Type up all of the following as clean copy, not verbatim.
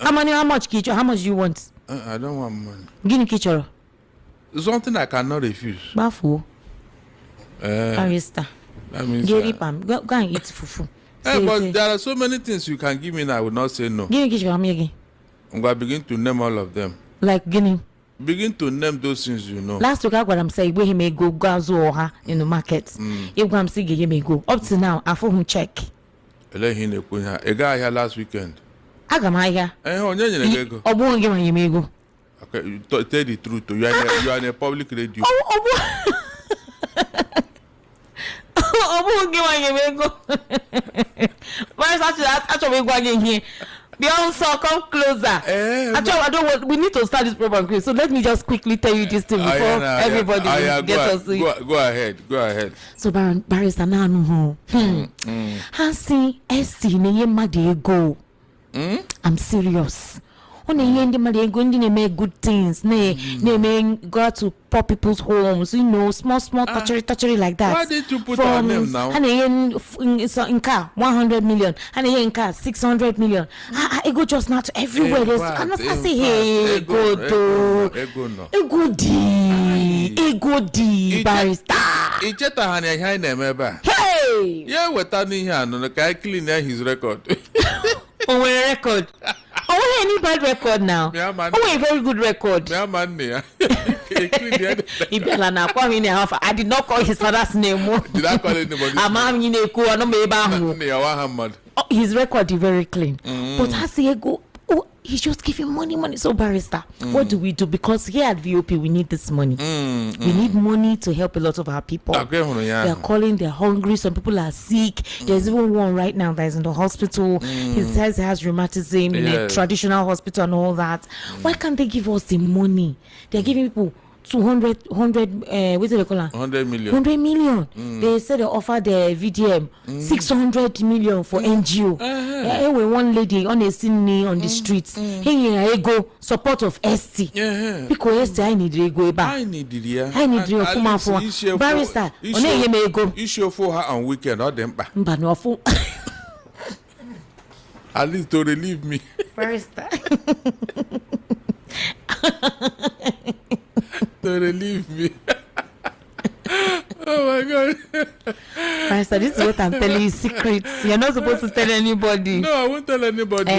How much kicho? How much do you want? I don't want money. Give me kicho. Something I cannot refuse. Bafu. Barrister. That means. Go and eat fufu. But there are so many things you can give me and I will not say no. Give me kicho. Again. I'm going to begin to name all of them. Like guinea. Begin to name those things you know. Last week, what I'm saying, where he may go gazo in the market. If I'm saying he may go up to now, I for him check. A guy here last weekend. Agamaya. I won't give him a go. Okay, tell the truth. You are in a public radio. I won't give him a go. Where's actually going here? Beyond so come closer. Actually, I don't want. We need to start this program, Chris. So let me just quickly tell you this thing before everybody gets us. Go ahead. So Barrister Nanu, Hansi SC ne yema go. I'm serious. On the end of going to make good things. They may go to poor people's homes, small touchery like that. Why did you put our name now? And in car 100 million, and in car 600 million. I go just not everywhere. I'm not say hey, go di Barrister. Hey, yeah, we're turning here and the guy clean his record. Oh, record. Oh, any bad record now? Oh, a very good record. I did not call his father's name. Did I call anybody? His record is very clean. But I say go. Oh, he's just giving money. So Barrister, what do we do? Because here at VOP, we need this money. We need money to help a lot of our people. They are calling, they're hungry. Some people are sick. There's even one right now that is in the hospital. He says he has rheumatism in a traditional hospital and all that. Why can't they give us the money? They're giving people 100 what do they call it? 100 million. 100 million. They said they offered the VDM 600 million for NGO. One lady on a scene on the streets. Hey, I go support of ST. Because ST I need to go back. I need it. Come on for Barrister. Go. Issue for her on weekend or them. But no for. At least to relieve me. Barrister. To relieve me. Oh my God. Pastor, this is what I'm telling you, secrets. You're not supposed to tell anybody. No, I won't tell anybody.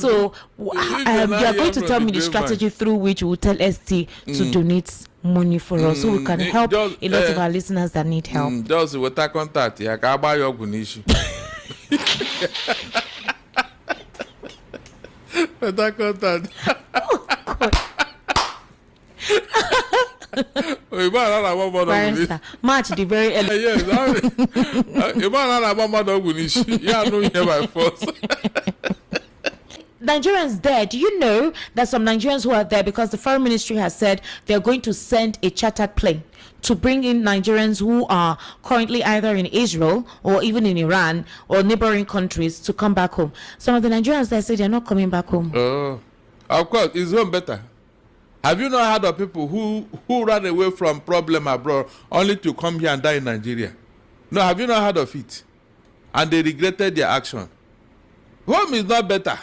So you are going to tell me the strategy through which we will tell ST to donate money for us so we can help a lot of our listeners that need help. Just with that contact, I can buy your gunishi. With that contact. Oh, God. Barrister, March the very early. Yes, Nigerians there. Do you know that some Nigerians who are there because the foreign ministry has said they're going to send a chartered plane to bring in Nigerians who are currently either in Israel or even in Iran or neighboring countries to come back home. Some of the Nigerians there say they're not coming back home. Of course, it's home better. Have you not heard of people who ran away from problem abroad only to come here and die in Nigeria? No, have you not heard of it? And they regretted their action. Home is not better.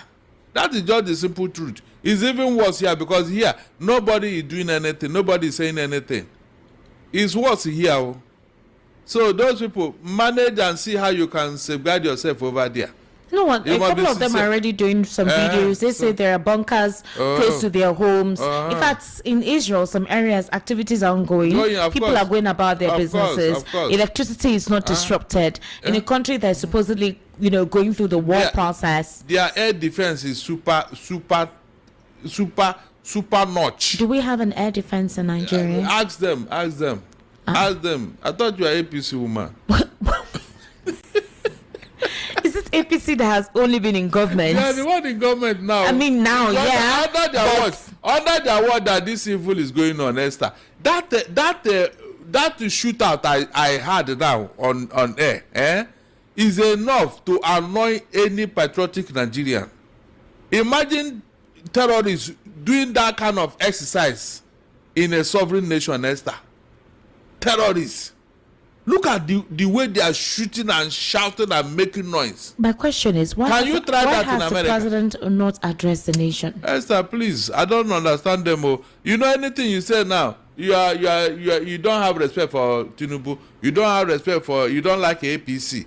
That is just the simple truth. It's even worse here because here, nobody is doing anything. Nobody is saying anything. It's worse here. So those people, manage and see how you can safeguard yourself over there. No one. A couple of them are already doing some videos. They say there are bunkers close to their homes. In fact, in Israel, some areas activities are ongoing. People are going about their businesses. Electricity is not disrupted. In a country that is supposedly, going through the war process. Their air defense is super notch. Do we have an air defense in Nigeria? Ask them. I thought you were APC woman. Is it APC that has only been in government? Yeah, the one in government now. I mean now, yeah. Under their word that this evil is going on, Esther. That shootout I had now on air, is enough to annoy any patriotic Nigerian. Imagine terrorists doing that kind of exercise in a sovereign nation, Esther. Terrorists. Look at the way they are shooting and shouting and making noise. My question is, why has the president not addressed the nation? Esther, please, I don't understand them. You know, anything you say now, you don't have respect for Tinubu. You don't have respect for, you don't like APC.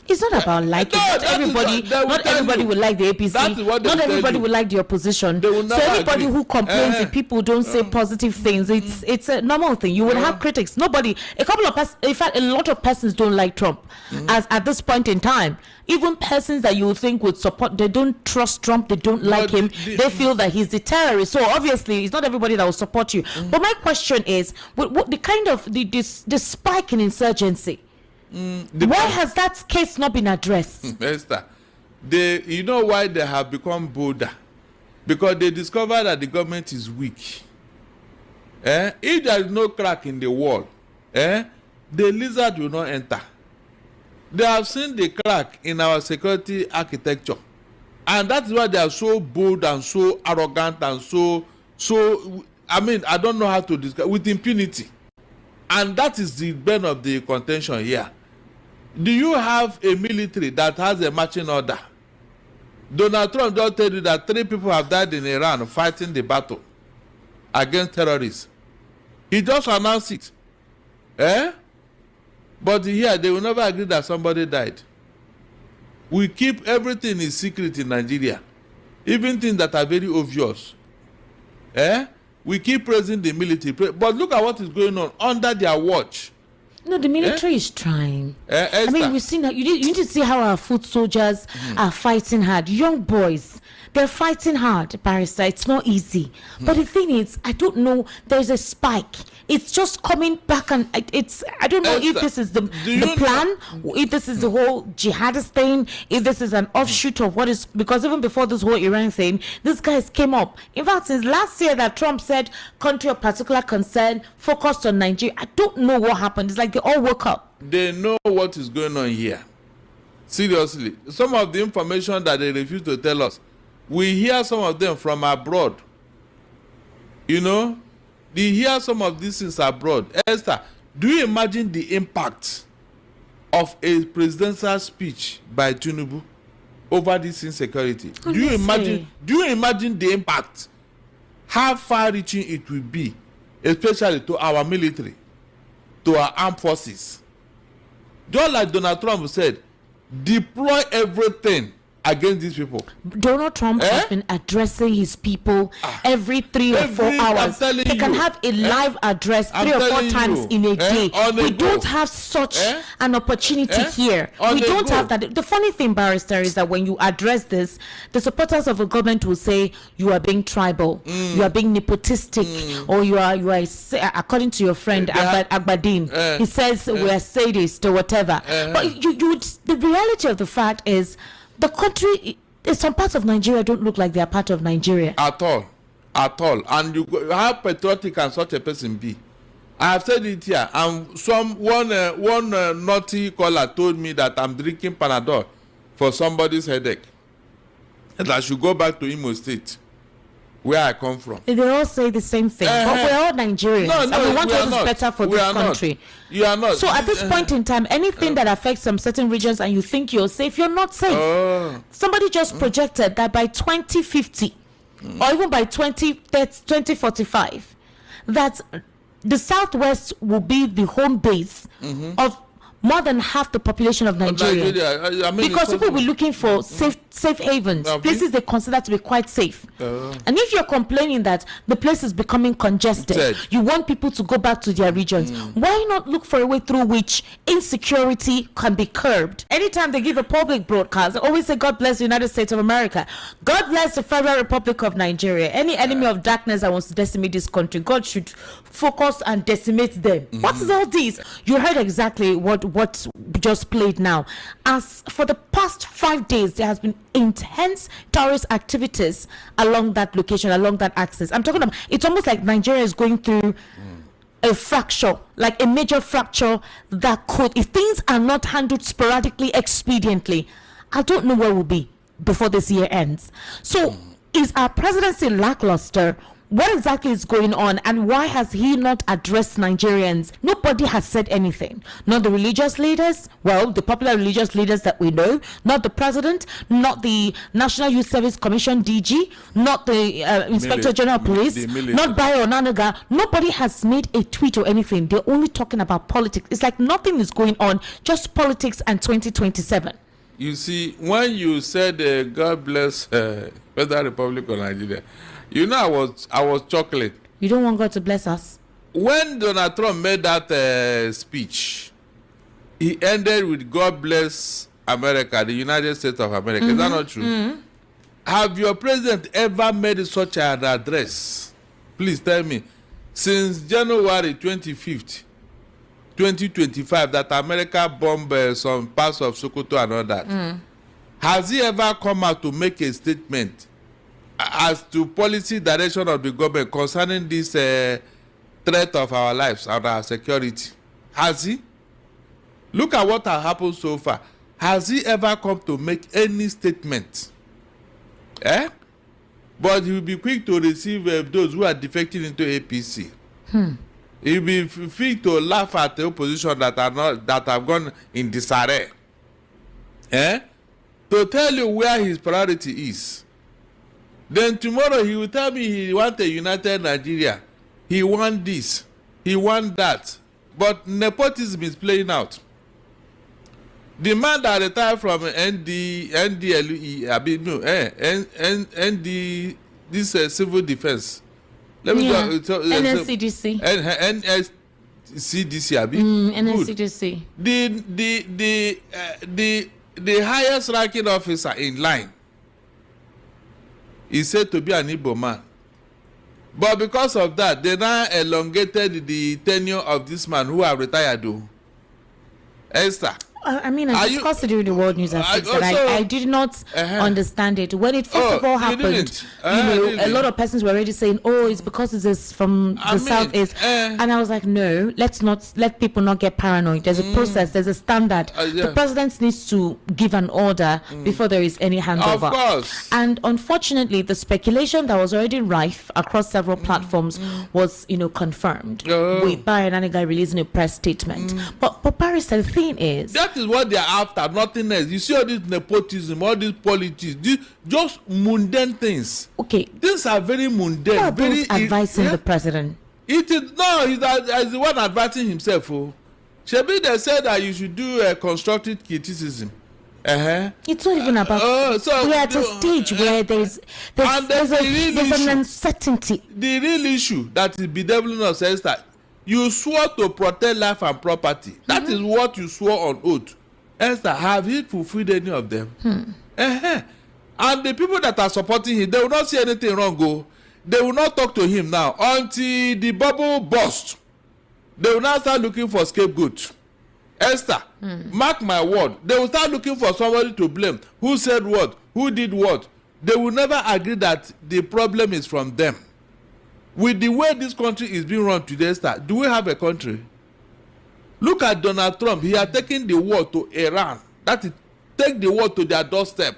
It's not about liking. Not everybody will like the APC. Not everybody will like the opposition. So anybody who complains if people don't say positive things, it's a normal thing. You would have critics. A couple of persons, in fact, a lot of persons don't like Trump. As at this point in time, even persons that you would think would support, they don't trust Trump. They don't like him. They feel that he's the terrorist. So obviously, it's not everybody that will support you. But my question is, what the kind of the spike in insurgency? Why has that case not been addressed? Esther, you know why they have become bolder? Because they discovered that the government is weak. If there is no crack in the wall, the lizard will not enter. They have seen the crack in our security architecture, and that's why they are so bold and so arrogant and so. I mean, I don't know how to describe, with impunity, and that is the burn of the contention here. Do you have a military that has a marching order? Donald Trump just tell you that 3 people have died in Iran fighting the battle against terrorists. He just announced it. But here, they will never agree that somebody died. We keep everything in secret in Nigeria. Even things that are very obvious. We keep praising the military. But look at what is going on under their watch. No, the military is trying. I mean, we've seen that. You need to see how our foot soldiers are fighting hard. Young boys, they're fighting hard, Barrister. It's not easy. But the thing is, I don't know, there's a spike. It's just coming back, and I don't know if this is the plan, if this is the whole jihadist thing, if this is an offshoot of what is, because even before this whole Iran thing, these guys came up. In fact, since last year that Trump said country of particular concern focused on Nigeria, I don't know what happened. It's like they all woke up. They know what is going on here. Seriously. Some of the information that they refuse to tell us, we hear some of them from abroad. You know, they hear some of these things abroad. Esther, do you imagine the impact of a presidential speech by Tinubu over this insecurity? Do you imagine the impact? How far-reaching it will be, especially to our military, to our armed forces? Just like Donald Trump said, deploy everything against these people. Donald Trump has been addressing his people every 3 or 4 hours. He can have a live address 3 or 4 times in a day. We don't have such an opportunity here. We don't have that. The funny thing, Barrister, is that when you address this, the supporters of the government will say you are being tribal, you are being nepotistic, or you are according to your friend Agbadin, he says we are sadists or whatever. But the reality of the fact is, the country, some parts of Nigeria don't look like they are part of Nigeria. At all. And how patriotic can such a person be? I have said it here. And one naughty caller told me that I'm drinking Panadol for somebody's headache, and I should go back to Imo State, where I come from. They all say the same thing. But we're all Nigerians. And we want what is better for this country. You are not. So at this point in time, anything that affects some certain regions and you think you're safe, you're not safe. Somebody just projected that by 2050 or even by 2045, that the Southwest will be the home base of more than half the population of Nigeria. I mean, because people will be looking for safe havens, places they consider to be quite safe. And if you're complaining that the place is becoming congested, you want people to go back to their regions, why not look for a way through which insecurity can be curbed? Anytime they give a public broadcast, they always say, God bless the United States of America. God bless the Federal Republic of Nigeria. Any enemy of darkness that wants to decimate this country, God should focus and decimate them. What is all this? You heard exactly what just played now. As for the past 5 days, there has been intense terrorist activities along that location, along that axis. I'm talking about, it's almost like Nigeria is going through a fracture, like a major fracture that could, if things are not handled sporadically, expediently, I don't know where we'll be before this year ends. So is our presidency lackluster? What exactly is going on, and why has he not addressed Nigerians? Nobody has said anything. Not the religious leaders, well, the popular religious leaders that we know, not the president, not the National Youth Service Commission DG, not the Inspector General of Police, not Bayo Onanaga. Nobody has made a tweet or anything. They're only talking about politics. It's like nothing is going on, just politics and 2027. You see, when you said God bless Federal Republic of Nigeria, you know I was chuckling. You don't want God to bless us? When Donald Trump made that speech, he ended with God bless America, the United States of America. Is that not true? Have your president ever made such an address? Please tell me. Since January 25th, 2025, that America bombed some parts of Sokoto and all that. Has he ever come out to make a statement as to policy direction of the government concerning this threat of our lives and our security? Has he? Look at what has happened so far. Has he ever come to make any statement? But he will be quick to receive those who are defecting into APC. He will be quick to laugh at the opposition that have gone in disarray. To tell you where his priority is. Then tomorrow he will tell me he wants a united Nigeria. He wants this. He wants that. But nepotism is playing out. The man that retired from this civil defense. Let me go. NSCDC. NSCDC, Abi. NSCDC. The highest ranking officer in line is said to be an Igbo man. But because of that, they now elongated the tenure of this man who have retired. Esther. I discussed it during the World News at 6, and I did not understand it. When it first of all happened, a lot of persons were already saying, oh, it's because it is from the Southeast. And I was like, no, let's not let people not get paranoid. There's a process, there's a standard. The president needs to give an order before there is any handover. Of course. And unfortunately, the speculation that was already rife across several platforms was, confirmed with Bayo Onanaga releasing a press statement. But Paris, the thing is, that is what they are after, nothing else. You see all this nepotism, all this politics, just mundane things. Okay. These are very mundane. Who are those advising the president? It is he's the one advising himself. Shebi, they said that you should do constructive criticism. It's not even about. So we're at a stage where there's an uncertainty. The real issue that is bedeviling us is that you swore to protect life and property. That is what you swore on oath. Esther, have you fulfilled any of them? And the people that are supporting him, they will not see anything wrong. They will not talk to him now until the bubble bursts. They will now start looking for scapegoats. Esther, mark my word. They will start looking for somebody to blame. Who said what? Who did what? They will never agree that the problem is from them. With the way this country is being run today, do we have a country? Look at Donald Trump. He has taken the war to Iran. That is, take the war to their doorstep.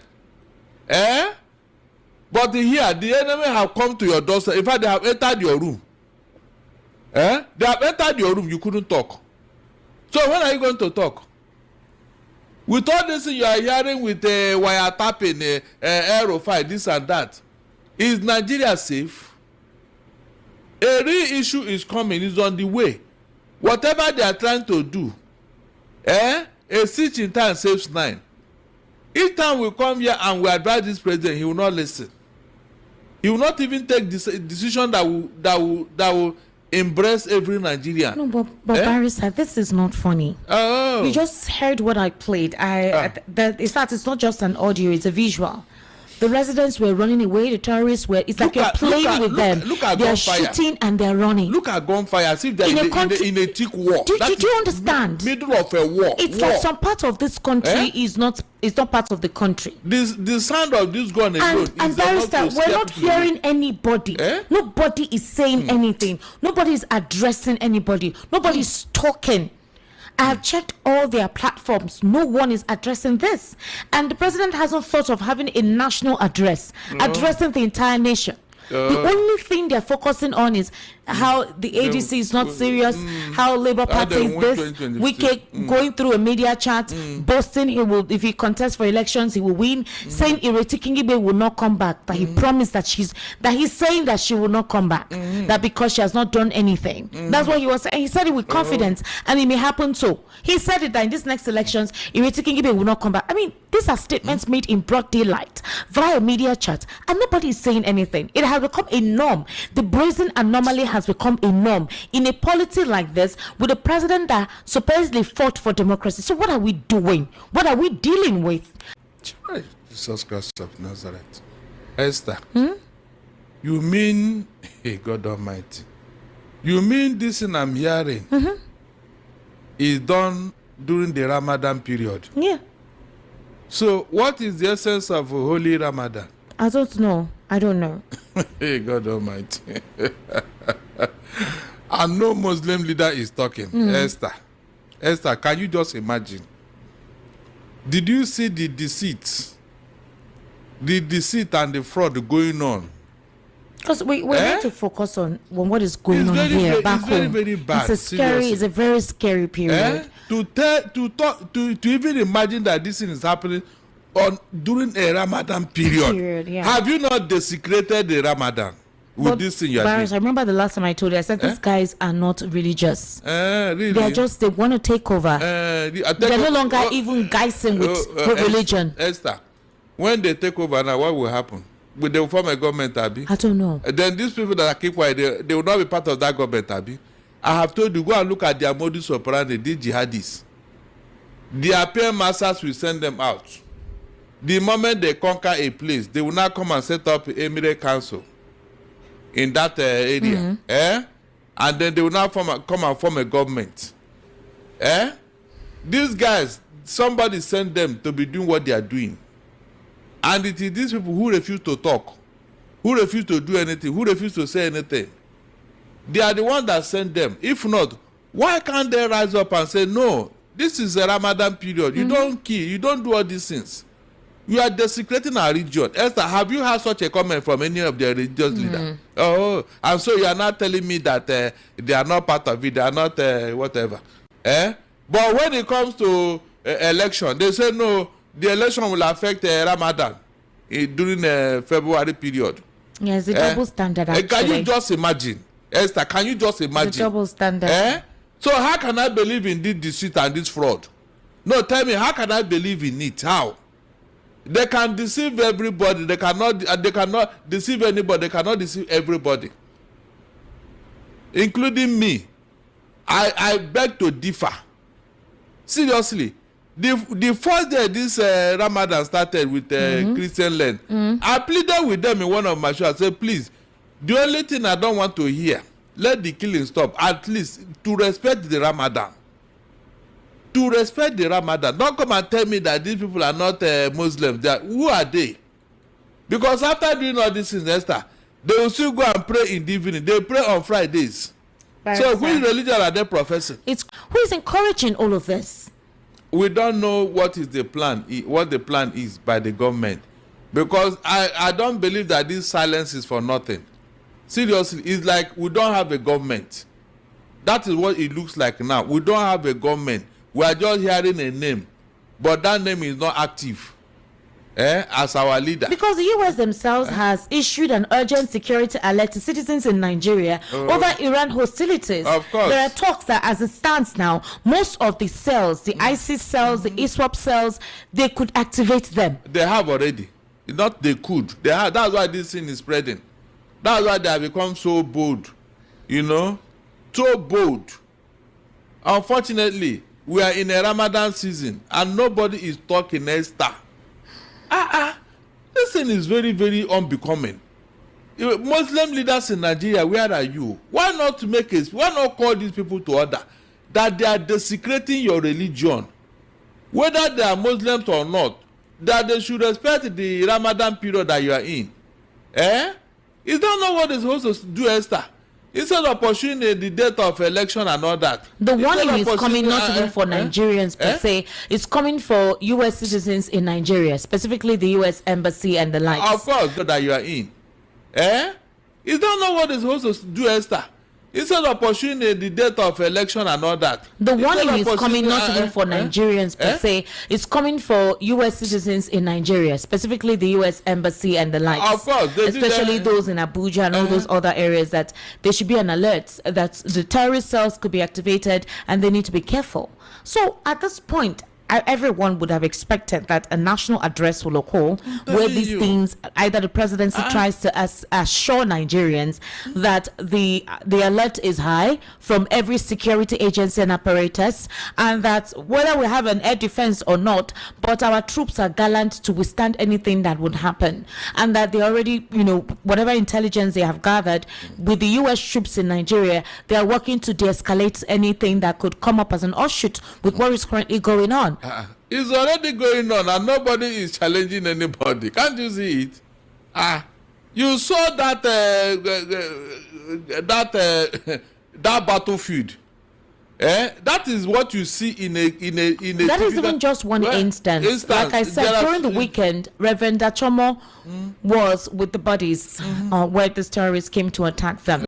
But here, the enemy have come to your doorstep. In fact, they have entered your room. They have entered your room. You couldn't talk. So when are you going to talk? With all this you are hearing with wiretapping, aerofile, this and that, is Nigeria safe? A real issue is coming, is on the way. Whatever they are trying to do, a stitch in time saves 9. Each time we come here and we advise this president, he will not listen. He will not even take this decision that will embrace every Nigerian. No, but Barrister, this is not funny. You just heard what I played. In fact, it's not just an audio; it's a visual. The residents were running away. The terrorists were. It's like you're playing with them. They're shooting and they're running. Look at gunfire as if they're in a thick war. Do you understand? Middle of a war. It's like some part of this country is not part of the country. The sound of this gun alone. And Barrister, we're not hearing anybody. Nobody is saying anything. Nobody is addressing anybody. Nobody is talking. I have checked all their platforms. No one is addressing this. And the president hasn't thought of having a national address, addressing the entire nation. The only thing they're focusing on is how the ADC is not serious, how Labour Party is this, Wike going through a media chat, boasting he will, if he contests for elections, he will win, saying Ireti Kingibe will not come back, that he promised that he's saying that she will not come back, that because she has not done anything. That's what he was saying. He said it with confidence, and it may happen so. He said it that in this next elections, Ireti Kingibe will not come back. I mean, these are statements made in broad daylight via media chat, and nobody is saying anything. It has become a norm. The brazen anomaly has become a norm in a polity like this, with a president that supposedly fought for democracy. So what are we doing? What are we dealing with? Jesus Christ of Nazareth. Esther, you mean, hey, God Almighty, you mean this thing I'm hearing is done during the Ramadan period? Yeah. So what is the essence of Holy Ramadan? I don't know. I don't know. Hey, God Almighty. And no Muslim leader is talking. Esther, can you just imagine? Did you see the deceit and the fraud going on? Because we need to focus on what is going on here back home. Very, very bad. It's a very scary period. To even imagine that this thing is happening during a Ramadan period. Yeah. Have you not desecrated the Ramadan with this thing you are doing? I remember the last time I told you, I said these guys are not religious. Really? They want to take over. They're no longer even guising with religion. Esther, when they take over now, what will happen? Will they form a government, Abi? I don't know. Then these people that are keep quiet, they will not be part of that government, Abi. I have told you, go and look at their modus operandi, these jihadis. Their pay masters will send them out. The moment they conquer a place, they will now come and set up Emirate Council in that area. And then they will now come and form a government. These guys, somebody sent them to be doing what they are doing. And it is these people who refuse to talk, who refuse to do anything, who refuse to say anything. They are the ones that send them. If not, why can't they rise up and say, no, this is a Ramadan period. You don't kill, you don't do all these things. You are desecrating our religion. Esther, have you had such a comment from any of the religious leaders? Oh, and so you are not telling me that they are not part of it, they are not whatever. But when it comes to election, they say no, the election will affect Ramadan during the February period. Yes, the double standard, actually. Can you just imagine? Esther, can you just imagine? The double standard. So how can I believe in this deceit and this fraud? No, tell me, how can I believe in it? How? They can deceive everybody. They cannot deceive anybody. They cannot deceive everybody, including me. I beg to differ. Seriously, the first day this Ramadan started with Christian land, I pleaded with them in one of my shows. I said, please, the only thing I don't want to hear, let the killing stop. At least to respect the Ramadan. To respect the Ramadan. Don't come and tell me that these people are not Muslims. Who are they? Because after doing all these things, Esther, they will still go and pray in the evening. They pray on Fridays. So which religion are they professing? Who is encouraging all of this? We don't know what is the plan, what the plan is by the government. Because I don't believe that this silence is for nothing. Seriously, it's like we don't have a government. That is what it looks like now. We don't have a government. We are just hearing a name, but that name is not active as our leader. Because the U.S. themselves has issued an urgent security alert to citizens in Nigeria over Iran hostilities. Of course. There are talks that as it stands now, most of the cells, the ISIS cells, the ISWAP cells, they could activate them. They have already. Not they could. They have. That's why this thing is spreading. That's why they have become so bold. So bold. Unfortunately, we are in a Ramadan season and nobody is talking Esther. This thing is very, very unbecoming. Muslim leaders in Nigeria, where are you? Why not call these people to order that they are desecrating your religion, whether they are Muslims or not, that they should respect the Ramadan period that you are in? Is that not what they're supposed to do, Esther? Instead of pursuing the date of election and all that. The warning is coming not even for Nigerians per se. It's coming for U.S. citizens in Nigeria, specifically the U.S. Embassy and the likes. Of course, that you are in. Is that not what they're supposed to do, Esther? Instead of pursuing the date of election and all that. The warning is coming not even for Nigerians per se. It's coming for U.S. citizens in Nigeria, specifically the U.S. Embassy and the likes. Of course. Especially those in Abuja and all those other areas, that there should be an alert that the terrorist cells could be activated and they need to be careful. So at this point, everyone would have expected that a national address will occur where these things, either the presidency tries to assure Nigerians that the alert is high from every security agency and apparatus, and that whether we have an air defense or not, but our troops are gallant to withstand anything that would happen, and that they already, whatever intelligence they have gathered with the U.S. troops in Nigeria, they are working to de-escalate anything that could come up as an offshoot with what is currently going on. It's already going on and nobody is challenging anybody. Can't you see it? You saw that that battlefield. That is what you see in a that is even just one instance. Like I said, during the weekend, Reverend Dachomo was with the bodies where these terrorists came to attack them,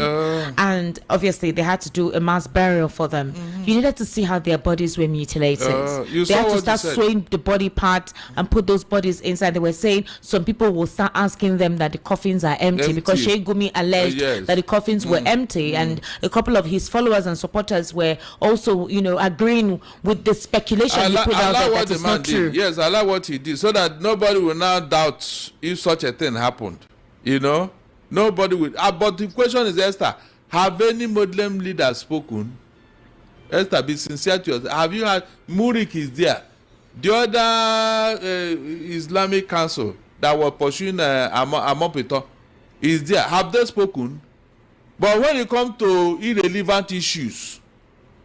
and obviously they had to do a mass burial for them. You needed to see how their bodies were mutilated. They had to start sewing the body part and put those bodies inside. They were saying some people will start asking them that the coffins are empty. Because Sheikh Gumi alleged that the coffins were empty, and a couple of his followers and supporters were also, agreeing with the speculation he put out there that is not true. Yes, I like what he did, so that nobody will now doubt if such a thing happened. Nobody will. But the question is, Esther, have any Muslim leaders spoken? Esther, be sincere to yourself. Have you had? Murik is there. The other Islamic Council that were pursuing Amopito is there. Have they spoken? But when it comes to irrelevant issues,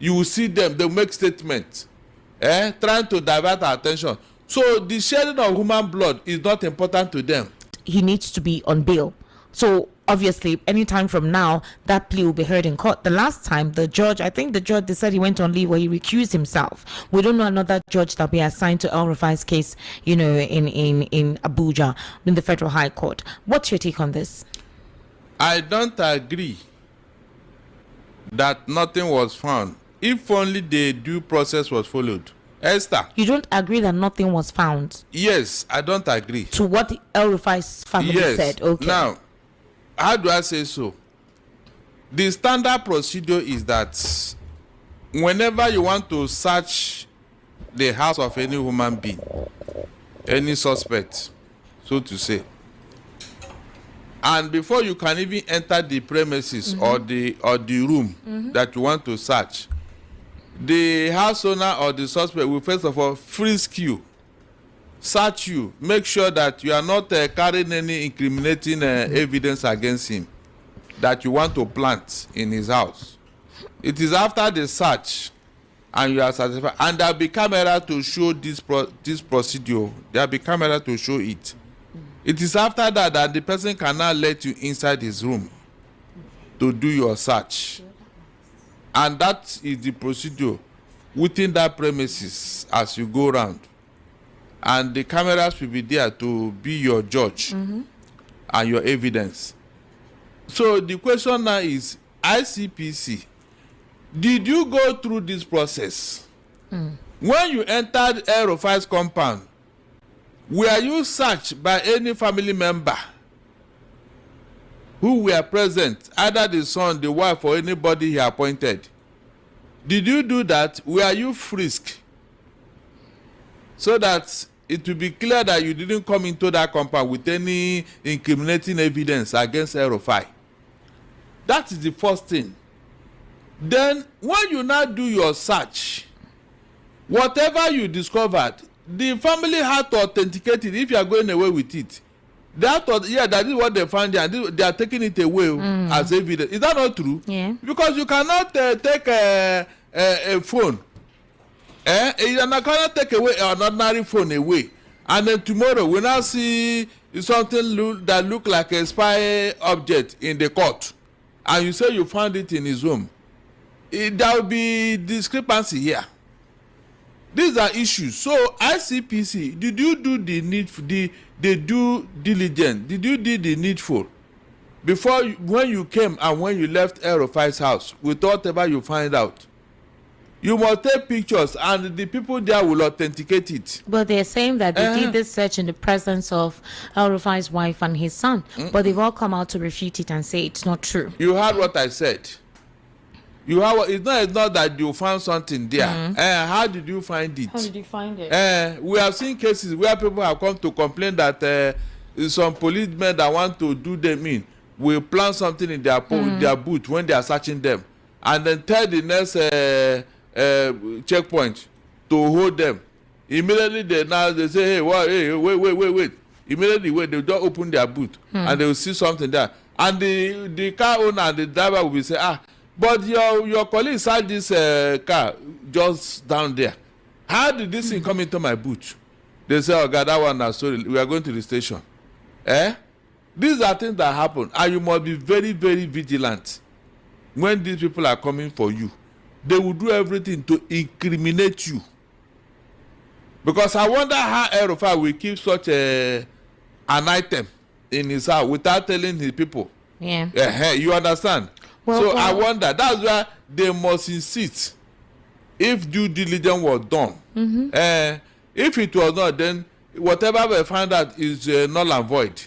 you will see them, they make statements, trying to divert our attention. So the shedding of human blood is not important to them. He needs to be on bail. So obviously, anytime from now, that plea will be heard in court. The last time, the judge, they said he went on leave where he recused himself. We don't know another judge that will be assigned to El Rufai's case, in Abuja, in the Federal High Court. What's your take on this? I don't agree that nothing was found. If only the due process was followed. Esther. You don't agree that nothing was found? Yes, I don't agree. To what El Rufai's family said? Okay. Now, how do I say so? The standard procedure is that whenever you want to search the house of any human being, any suspect, so to say, and before you can even enter the premises or the room that you want to search, the house owner or the suspect will first of all frisk you, search you, make sure that you are not carrying any incriminating evidence against him that you want to plant in his house. It is after the search and you are satisfied, and there will be camera to show this procedure. There will be camera to show it. It is after that the person cannot let you inside his room to do your search. And that is the procedure within that premises as you go around. And the cameras will be there to be your judge and your evidence. So the question now is, ICPC, did you go through this process? When you entered El Rufai's compound, were you searched by any family member who were present, either the son, the wife, or anybody he appointed? Did you do that? Were you frisked? So that it will be clear that you didn't come into that compound with any incriminating evidence against El Rufai. That is the first thing. Then, when you now do your search, whatever you discovered, the family had to authenticate it if you are going away with it. They have to, that is what they found there, and they are taking it away as evidence. Is that not true? Yeah. Because you cannot take a phone. You cannot take away an ordinary phone away. And then tomorrow we now see something that look like a spy object in the court. And you say you found it in his room. There will be discrepancy here. These are issues. So ICPC, did you do the due diligence? Did you do the needful before when you came and when you left El-Rufai's house, with whatever you find out, you must take pictures and the people there will authenticate it. But they're saying that they did this search in the presence of El-Rufai's wife and his son. But they've all come out to refute it and say it's not true. You heard what I said. You have, it's not that you found something there. How did you find it? How did you find it? We have seen cases where people have come to complain that some policemen that want to do them in will plant something in their boot when they are searching them, and then tell the next checkpoint to hold them. Immediately they say, hey, wait. Immediately they don't open their boot and they will see something there. And the car owner and the driver will be say, but your colleague saw this car just down there. How did this thing come into my boot? They say, oh God, that one now, sorry, we are going to the station. These are things that happen, and you must be very, very vigilant when these people are coming for you. They will do everything to incriminate you. Because I wonder how El-Rufai will keep such an item in his house without telling his people. Yeah. You understand? Well, I wonder. That's why they must insist if due diligence was done. If it was not, then whatever we find out is null and void.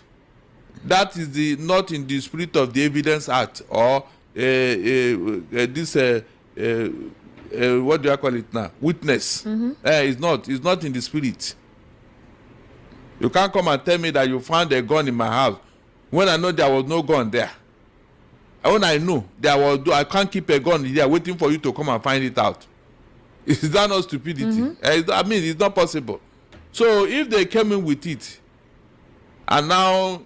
That is not in the spirit of the Evidence Act or this what do I call it now? Witness. It's not in the spirit. You can't come and tell me that you found a gun in my house when I know there was no gun there. When I know there was, I can't keep a gun there waiting for you to come and find it out. Is that not stupidity? I mean, it's not possible. So if they came in with it, and now,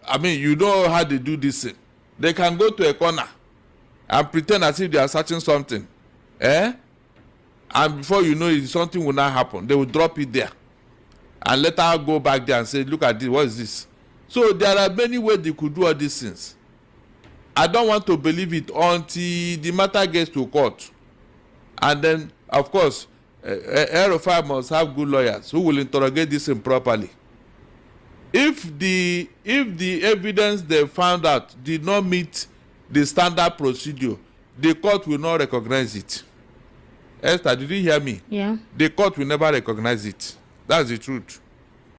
I mean, you know how they do this thing. They can go to a corner and pretend as if they are searching something. And before you know it, something will not happen. They will drop it there. And let her go back there and say, look at this, what is this? So there are many ways they could do all these things. I don't want to believe it until the matter gets to court. And then, of course, El-Rufai must have good lawyers who will interrogate this thing properly. If the evidence they found out did not meet the standard procedure, the court will not recognize it. Esther, did you hear me? Yeah. The court will never recognize it. That's the truth.